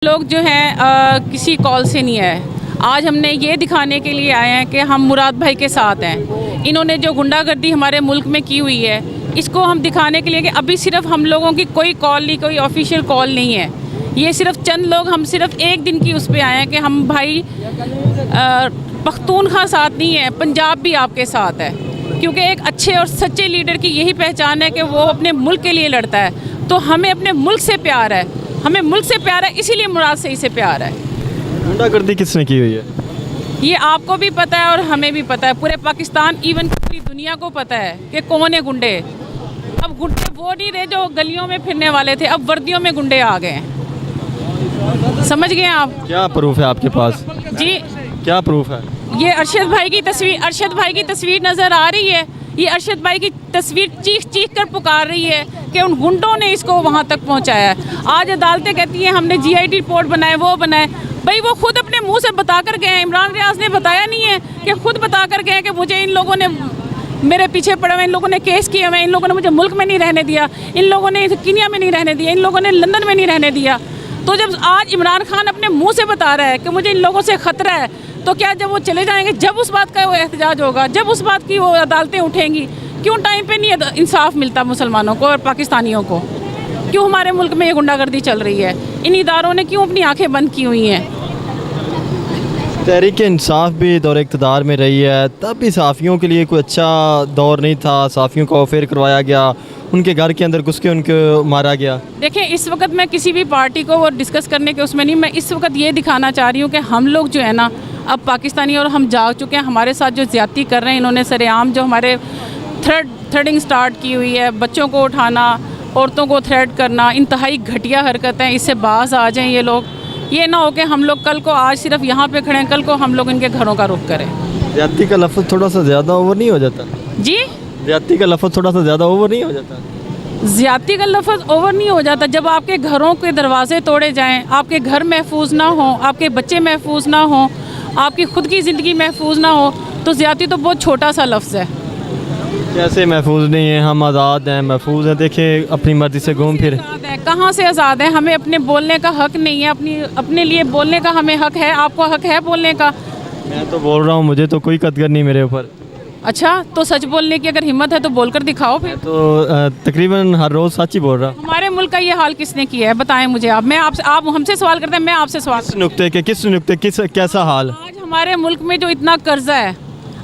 लोग जो हैं किसी कॉल से नहीं आए। आज हमने ये दिखाने के लिए आए हैं कि हम मुराद भाई के साथ हैं। इन्होंने जो गुंडागर्दी हमारे मुल्क में की हुई है, इसको हम दिखाने के लिए कि अभी सिर्फ हम लोगों की कोई कॉल नहीं, कोई ऑफिशियल कॉल नहीं है। ये सिर्फ चंद लोग, हम सिर्फ एक दिन की उस पर आए हैं कि हम भाई पख्तूनख्वा साथ नहीं है, पंजाब भी आपके साथ है। क्योंकि एक अच्छे और सच्चे लीडर की यही पहचान है कि वो अपने मुल्क के लिए लड़ता है। तो हमें अपने मुल्क से प्यार है, हमें मुल्क से प्यार है, इसीलिए मुराद सही से प्यार है। गुंडागर्दी किसने की हुई है? ये आपको भी पता है और हमें भी पता है, पूरे पाकिस्तान इवन पूरी दुनिया को पता है कि कौन है गुंडे। अब गुंडे वो नहीं रहे जो गलियों में फिरने वाले थे, अब वर्दियों में गुंडे आ गए हैं। समझ गए आप? क्या प्रूफ है आपके पास? जी, क्या प्रूफ है? ये अरशद भाई की तस्वीर नज़र आ रही है। ये अरशद भाई की तस्वीर चीख चीख कर पुकार रही है कि उन गुंडों ने इसको वहाँ तक पहुँचाया है। आज अदालतें कहती हैं हमने GIT रिपोर्ट बनाए, वो बनाए। भाई वो खुद अपने मुंह से बता कर गए हैं। इमरान रियाज ने बताया नहीं है कि खुद बता कर गए हैं कि मुझे इन लोगों ने मेरे पीछे पड़े हुए, इन लोगों ने केस किए हुए, इन लोगों ने मुझे मुल्क में नहीं रहने दिया, इन लोगों ने कीनिया में नहीं रहने दिया, इन लोगों ने लंदन में नहीं रहने दिया। तो जब आज इमरान खान अपने मुँह से बता रहा है कि मुझे इन लोगों से ख़तरा है, तो क्या जब वो चले जाएंगे, जब उस बात का वो एहतजाज होगा, जब उस बात की वो अदालतें उठेंगी, क्यों टाइम पे नहीं इंसाफ मिलता मुसलमानों को और पाकिस्तानियों को? क्यों हमारे मुल्क में ये गुंडागर्दी चल रही है? इन इदारों ने क्यों अपनी आंखें बंद की हुई हैं? तहरीक इंसाफ भी दौर इक़्तिदार में रही है, तब भी सहाफ़ियों के लिए कोई अच्छा दौर नहीं था। सहाफ़ियों को अफेयर करवाया गया, उनके घर के अंदर घुस के उनको मारा गया। देखिए, इस वक्त मैं किसी भी पार्टी को वो डिस्कस करने के उसमें नहीं, मैं इस वक्त ये दिखाना चाह रही हूँ कि हम लोग जो है ना, अब पाकिस्तानी और हम जाग चुके हैं। हमारे साथ जो ज़्यादती कर रहे हैं इन्होंने सरेआम, जो हमारे थ्रेडिंग स्टार्ट की हुई है, बच्चों को उठाना, औरतों को थ्रेड करना, इंतहाई घटिया हरकत है। इससे बाज आ जाएं ये लोग। ये ना हो कि हम लोग कल को आज सिर्फ यहाँ पे खड़े हैं, कल को हम लोग इनके घरों का रुख करें। ज़्यादती का लफ्ज़ थोड़ा सा ज़्यादा ओवर नहीं हो जाता? जी, ज़्यादती का लफ्ज़ थोड़ा सा ज़्यादा ओवर नहीं हो जाता? ज़्यादती का लफ्ज़ ओवर नहीं हो जाता। जब आपके घरों के दरवाजे तोड़े जाएं, आपके घर महफूज ना हो, आपके बच्चे महफूज ना हो, आपकी खुद की ज़िंदगी महफूज ना हो, तो ज़्यादती तो बहुत छोटा सा लफ्ज़ है। कैसे महफूज नहीं है? हम आज़ाद हैं, महफूज हैं। देखिए, अपनी मर्ज़ी से घूम फिर। कहाँ से आज़ाद है? हमें अपने बोलने का हक नहीं है, अपने लिए बोलने का हमें हक है। आपको हक है बोलने का? मैं तो बोल रहा हूँ, मुझे तो कोई कदर नहीं मेरे ऊपर। अच्छा, तो सच बोलने की अगर हिम्मत है तो बोलकर दिखाओ फिर। तो तकरीबन हर रोज़ सच ही बोल रहा। हमारे मुल्क का ये हाल किसने किया है? बताएं मुझे आप। मैं आपसे, आप हमसे सवाल करते हैं, मैं आपसे सवाल। किस नुक्ते कैसा हाल? आज हमारे मुल्क में जो इतना कर्जा है,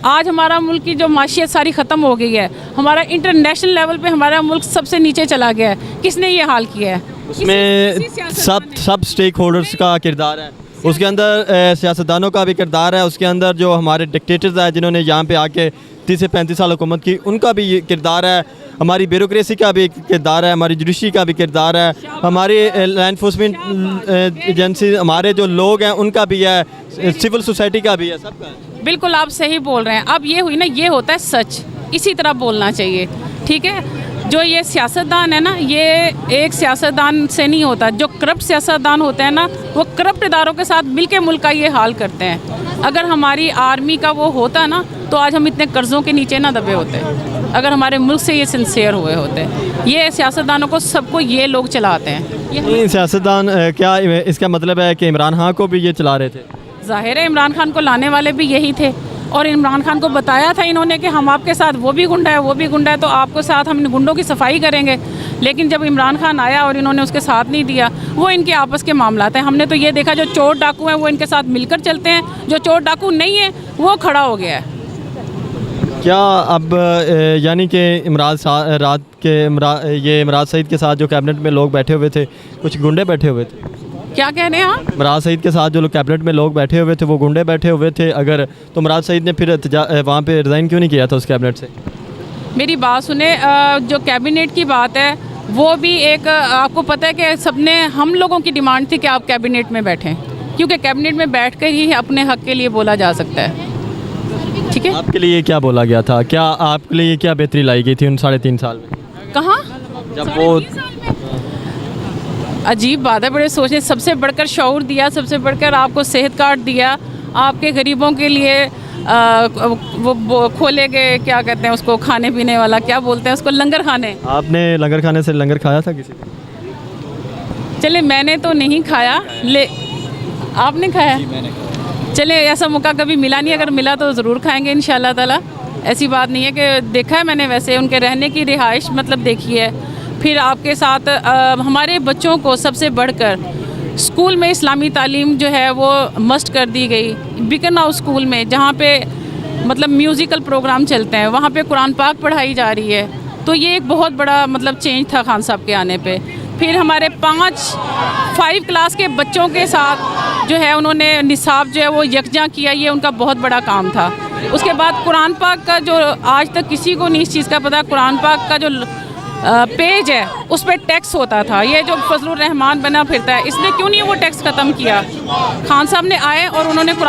आज हमारा मुल्क की जो माशियत सारी ख़त्म हो गई है, हमारा इंटरनेशनल लेवल पे हमारा मुल्क सबसे नीचे चला गया है। किसने ये हाल किया है? उसमें सब स्टेक होल्डर्स का किरदार है, उसके अंदर सियासतदानों का भी किरदार है, उसके अंदर जो हमारे डिक्टेटर्स हैं जिन्होंने यहाँ पे आके 30 से 35 साल हुकूमत की, उनका भी ये किरदार है, हमारी ब्यूरोक्रेसी का भी किरदार है, हमारी जुडिशरी का भी किरदार है, हमारी लॉ एनफोर्समेंट एजेंसी, हमारे जो लोग हैं उनका भी है, सिविल सोसाइटी का भी है, सबका है। बिल्कुल आप सही बोल रहे हैं। अब ये हुई ना, ये होता है सच, इसी तरह बोलना चाहिए, ठीक है? जो ये सियासतदान है ना, ये एक सियासतदान से नहीं होता। जो करप्ट सियासतदान होते हैं ना, वो करप्ट इदारों के साथ मिलके मुल्क का ये हाल करते हैं। अगर हमारी आर्मी का वो होता ना, तो आज हम इतने कर्ज़ों के नीचे ना दबे होते। अगर हमारे मुल्क से ये सिंसियर हुए होते। ये सियासतदानों को, सबको ये लोग चलाते हैं। ये सियासतदान क्या इसका मतलब है कि इमरान खान को भी ये चला रहे थे? ज़ाहिर है, इमरान खान को लाने वाले भी यही थे और इमरान खान को बताया था इन्होंने कि हम आपके साथ, वो भी गुंडा है, वो भी गुंडा है, तो आपके साथ हम गुंडों की सफाई करेंगे। लेकिन जब इमरान खान आया और इन्होंने उसके साथ नहीं दिया, वो इनके आपस के मामलात हैं। हमने तो ये देखा, जो चोर डाकू हैं वो इनके साथ मिलकर चलते हैं, जो चोर डाकू नहीं है वो खड़ा हो गया है। क्या अब यानी कि इमरान सईद के साथ जो कैबिनेट में लोग बैठे हुए थे, कुछ गुंडे बैठे हुए थे? क्या कह रहे हैं आप? इमरान सईद के साथ जो लोग कैबिनेट में लोग बैठे हुए थे, वो गुंडे बैठे हुए थे अगर, तो इमरान सईद ने फिर वहाँ पे रिज़ाइन क्यों नहीं किया था उस कैबिनेट से? मेरी बात सुने, जो कैबिनेट की बात है वो भी एक, आपको पता है कि सबने, हम लोगों की डिमांड थी कि आप कैबिनेट में बैठें, क्योंकि कैबिनेट में बैठ कर ही अपने हक़ के लिए बोला जा सकता है, ठीक है? आपके लिए क्या बोला गया था? क्या आपके लिए क्या बेहतरी लाई गई थी उन 3.5 साल में? कहाँ? जब वो अजीब बात है, बड़े सोचने, सबसे बढ़कर शऊर दिया, सबसे बढ़कर आपको सेहत कार्ड दिया, आपके गरीबों के लिए वो खोले गए, क्या कहते हैं उसको, खाने पीने वाला क्या बोलते हैं उसको, लंगर खाने। आपने लंगर खाने से लंगर खाया था किसी? चले मैंने तो नहीं खाया, ले आपने खाया? चले ऐसा मौका कभी मिला नहीं, अगर मिला तो ज़रूर खाएंगे इंशाल्लाह ताला। ऐसी बात नहीं है कि देखा है मैंने, वैसे उनके रहने की रिहाइश मतलब देखी है। फिर आपके साथ हमारे बच्चों को सबसे बढ़कर स्कूल में इस्लामी तालीम जो है वो मस्ट कर दी गई। बिकन हाउस स्कूल में जहाँ पे मतलब म्यूज़िकल प्रोग्राम चलते हैं वहाँ पे कुरान पाक पढ़ाई जा रही है। तो ये एक बहुत बड़ा मतलब चेंज था खान साहब के आने पे। फिर हमारे 5 क्लास के बच्चों के साथ जो है उन्होंने निसाब जो है वो यकजा किया, ये उनका बहुत बड़ा काम था। उसके बाद कुरान पाक का जो आज तक किसी को नहीं इस चीज़ का पता, कुरान पाक का जो पेज है उस पर टैक्स होता था। ये जो फजलुर रहमान बना फिरता है, इसने क्यों नहीं वो टैक्स ख़त्म किया? खान साहब ने आए और उन्होंने